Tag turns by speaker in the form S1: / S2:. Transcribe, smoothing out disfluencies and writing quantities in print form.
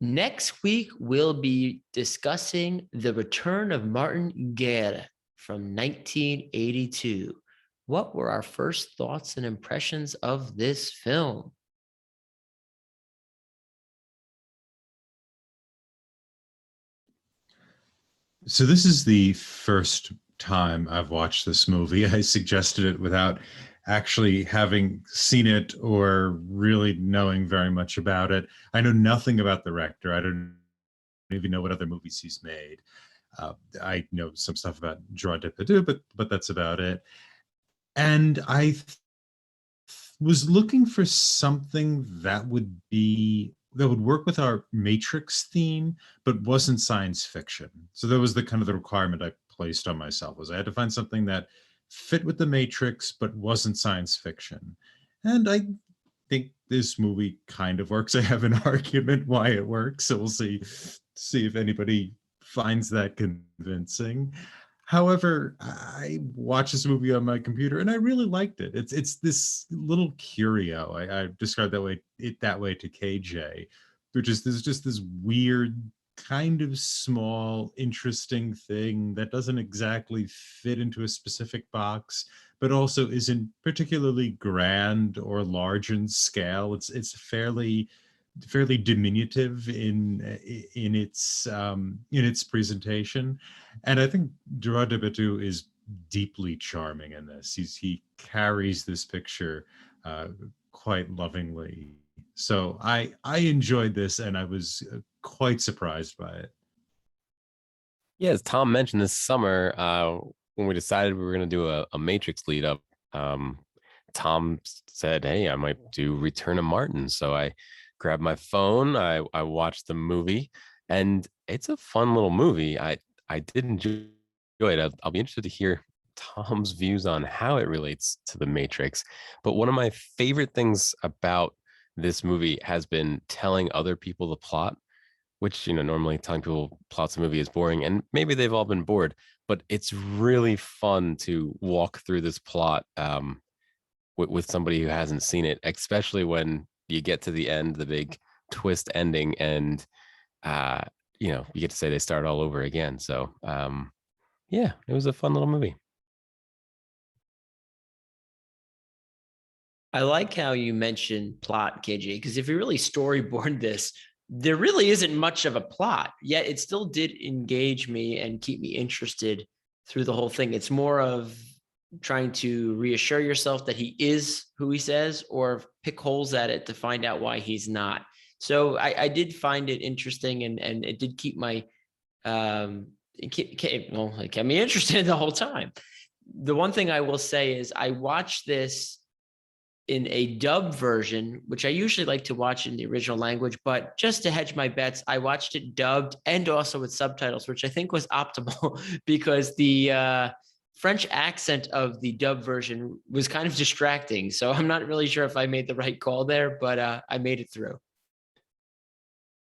S1: Next week, we'll be discussing The Return of Martin Guerre from 1982. What were our first thoughts and impressions of this film?
S2: So this is the first time I've watched this movie. I suggested it without actually having seen it or really knowing very much about it. I know nothing about the director. I don't even know what other movies he's made. I know some stuff about Gerard Depardieu, but that's about it. And was looking for something that would work with our Matrix theme, but wasn't science fiction. So that was the kind of the requirement I placed on myself, was I had to find something that fit with the Matrix, but wasn't science fiction. And I think this movie kind of works. I have an argument why it works, so we'll see if anybody finds that convincing. However, I watched this movie on my computer and I really liked it. It's this little curio. I described that way to KJ, which is just this weird, kind of small, interesting thing that doesn't exactly fit into a specific box, but also isn't particularly grand or large in scale. It's fairly diminutive in its presentation, and I think Gerard Depardieu is deeply charming in this. He carries this picture quite lovingly. So I enjoyed this, and I was quite surprised by it.
S3: Yeah, as Tom mentioned this summer, when we decided we were going to do a Matrix lead up, um, Tom said, "Hey, I might do Return of Martin." So I grabbed my phone, I watched the movie, and it's a fun little movie. I did enjoy it. I'll be interested to hear Tom's views on how it relates to the Matrix. But one of my favorite things about this movie has been telling other people the plot, which, normally telling people plots of movie is boring, and maybe they've all been bored, but it's really fun to walk through this plot with somebody who hasn't seen it, especially when you get to the end, the big twist ending, and uh, you get to say they start all over again. So yeah, it was a fun little movie.
S1: I like how you mentioned plot, KJ, because if you really storyboard this, there really isn't much of a plot, yet it still did engage me and keep me interested through the whole thing. It's more of trying to reassure yourself that he is who he says, or pick holes at it to find out why he's not. So I did find it interesting, and it did keep my it kept me interested the whole time. The one thing I will say is I watched this in a dub version, which I usually like to watch in the original language, but just to hedge my bets, I watched it dubbed and also with subtitles, which I think was optimal because the French accent of the dub version was kind of distracting. So I'm not really sure if I made the right call there, but I made it through.